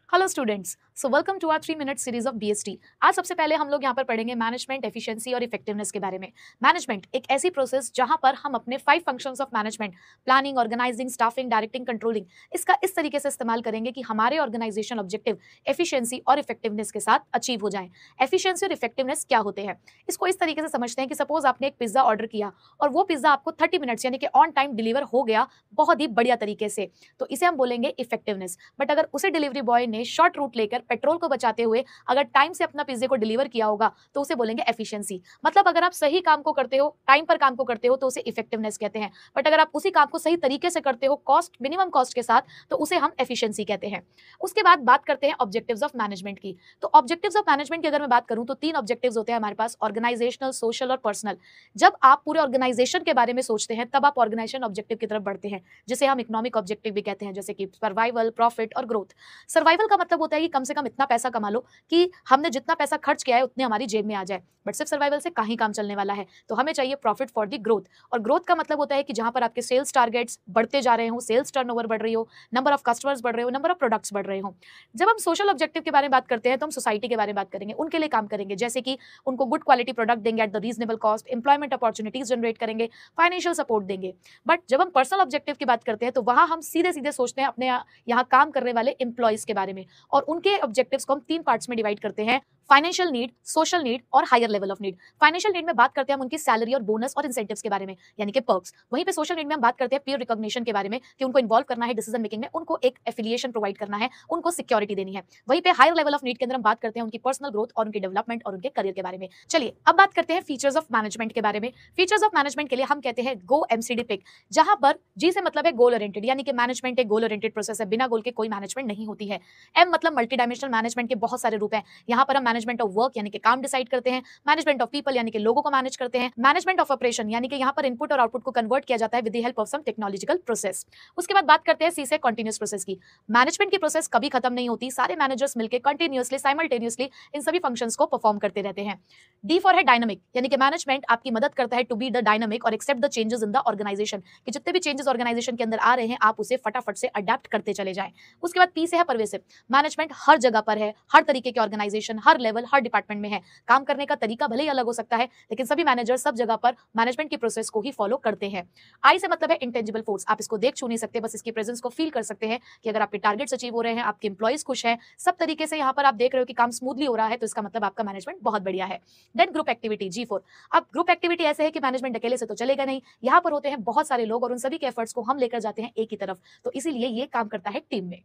Hello students, so welcome to our 3 minute series of BST. आज सबसे पहले हम लोग यहाँ पर पढ़ेंगे मैनेजमेंट, एफिशिएंसी और इफेक्टिवनेस के बारे में। मैनेजमेंट एक ऐसी प्रोसेस जहाँ पर हम अपने 5 functions of management, planning, organizing, staffing, directing, controlling, इसका इस तरीके से इस्तेमाल करेंगे कि हमारे ऑर्गेनाइजेशन ऑब्जेक्टिव एफिशिएंसी और इफेक्टिवनेस के साथ अचीव हो जाएं। एफिशिएंसी और इफेक्टिवनेस क्या होते हैं, इसको इस तरीके से समझते हैं कि सपोज आपने एक पिज्जा ऑर्डर किया और वो पिज्जा आपको 30 मिनट्स यानी कि ऑन टाइम डिलीवर हो गया बहुत ही बढ़िया तरीके से, तो इसे हम बोलेंगे इफेक्टिवनेस। बट अगर उसे डिलीवरी बॉय ने शॉर्ट रूट लेकर पेट्रोल को बचाते हुए अगर टाइम से अपना पिज्जे को डिलीवर किया होगा तो उसे बोलेंगे एफिशिएंसी। मतलब अगर आप सही काम को करते हो, टाइम पर काम को करते हो, तो उसे इफेक्टिवनेस कहते हैं। बट अगर आप उसी काम को सही तरीके से करते हो, कॉस्ट मिनिमम कॉस्ट के साथ, तो उसे हम एफिशिएंसी कहते हैं। उसके बाद बात करते हैं ऑब्जेक्टिव्स ऑफ मैनेजमेंट की। तो ऑब्जेक्टिव्स ऑफ मैनेजमेंट की अगर मैं बात करूं तो 3 ऑब्जेक्टिव्स होते हैं हमारे पास, ऑर्गेनाइजेशनल, सोशल और पर्सनल। जब आप पूरे ऑर्गेनाइजेशन के बारे में सोचते हैं तब आप ऑर्गेनाइजेशन ऑब्जेक्टिव की तरफ बढ़ते हैं, जिसे हम इकोनॉमिक ऑब्जेक्टिव भी कहते हैं, जैसे कि सर्वाइवल, प्रॉफिट और ग्रोथ। सर्वाइवल का मतलब होता है कि कम से कम इतना पैसा कमा लो कि हमने जितना पैसा खर्च किया है उतने हमारी जेब में आ जाए। बट सिर्फ सर्वाइवल से कहीं काम चलने वाला है, तो हमें चाहिए प्रॉफिट फॉर द ग्रोथ। और ग्रोथ का मतलब होता है कि जहां पर आपके सेल्स टारगेट्स बढ़ते जा रहे हो, सेल्स टर्नओवर बढ़ रही हो, नंबर ऑफ कस्टमर्स बढ़ रहे हो, नंबर ऑफ प्रोडक्ट्स बढ़ रहे हो। जब हम सोशल ऑब्जेक्टिव के बारे में बात करते हैं तो हम सोसाइटी के बारे में बात करेंगे, उनके लिए काम करेंगे, जैसे कि उनको गुड क्वालिटी प्रोडक्ट देंगे at the reasonable cost, employment opportunities generate करेंगे, फाइनेंशियल सपोर्ट देंगे। बट जब हम पर्सनल ऑब्जेक्टिव की बात करते हैं तो वहां हम सीधे सीधे सोचते हैं अपने यहाँ काम करने वाले एम्प्लॉयज के बारे में। और उनके ऑब्जेक्टिव्स को हम 3 पार्ट्स में डिवाइड करते हैं, फाइनेंशियल नीड, सोशल नीड और higher level of need. Financial need में बात करते हैं हम उनकी सैलरी और बोनस और इंसेंटिव्स के बारे में, यानी कि पर्क्स। वहीं पे सोशल नीड में हम बात करते हैं पीयर रिकॉग्निशन के बारे में, कि उनको इन्वॉल्व करना है डिसीजन मेकिंग में, उनको एक एफिलिएशन प्रोवाइड करना है, उनको सिक्योरिटी देनी है। वहीं पे हायर लेवल ऑफ नीड के अंदर हम बात करते हैं उनकी पर्सनल ग्रोथ और उनकी डेवलपमेंट और उनके करियर के बारे में। चलिए अब बात करते हैं फीचर्स ऑफ मैनेजमेंट के बारे में। फीचर्स ऑफ मैनेजमेंट के लिए हम कहते हैं गो एमसीडी पिक, जहां पर जी से मतलब है गोल ओरिएंटेड, यानी कि मैनेजमेंट एक गोल ओरिएंटेड प्रोसेस है, बिना गोल के कोई मैनेजमेंट नहीं होती है। एम मतलब मल्टी डायमेंशनल मैनेजमेंट के बहुत सारे रूप हैं। यहाँ पर हम मैनेजमेंट ऑफ वर्क यानी कि काम डिसाइड करते हैं, मैनेजमेंट ऑफ पीपल यानी कि लोगों को मैनेज करते हैं, मैनेजमेंट ऑफ ऑपरेशन यानी कि यहाँ पर इनपुट और आउटपुट को कन्वर्ट किया जाता है with the help of some technological process. उसके बाद बात करते हैं सी से कंटीन्यूअस प्रोसेस की। मैनेजमेंट की प्रोसेस कभी खत्म नहीं होती, सारे मैनेजर्स मिलकर कंटिन्यूअसली साइमल्टेनियसली इन सभी फंक्शंस को परफॉर्म करते रहते हैं। डी फॉर है डायनामिक, यानी कि मैनेजमेंट आपकी मदद करता है टू बी द डायनामिक और accept the changes in the organization, कि जितने भी चेंजेस ऑर्गेनाइजेशन के अंदर आ रहे हैं आप उसे फटाफट से अडेप्ट करते चले जाएं। उसके बाद पी से है परवेसिव, मैनेजमेंट हर जगह पर है, हर तरीके के ऑर्गेनाइजेशन, हर लेवल, हर डिपार्टमेंट में है। काम करने का तरीका भले ही अलग हो सकता है, लेकिन सभी मैनेजर सब जगह पर मैनेजमेंट की प्रोसेस को ही फॉलो करते हैं। आई से मतलब है इंटेंजिबल फोर्स, आप इसको देख छू नहीं सकते, बस इसकी प्रेजेंस को फील कर सकते हैं कि अगर आपके टारगेट्स अचीव हो रहे हैं, आपके एम्प्लॉइज खुश हैं, सब तरीके से यहाँ पर आप देख रहे हो कि काम स्मूथली हो रहा है, तो इसका मतलब आपका मैनेजमेंट बहुत बढ़िया है। Then group activity G4। अब ग्रुप एक्टिविटी ऐसे है कि मैनेजमेंट अकेले से तो चलेगा नहीं, यहाँ पर होते हैं बहुत सारे लोग और उन सभी के एफर्ट्स को हम लेकर जाते हैं एक ही तरफ, तो इसीलिए ये काम करता है टीम में।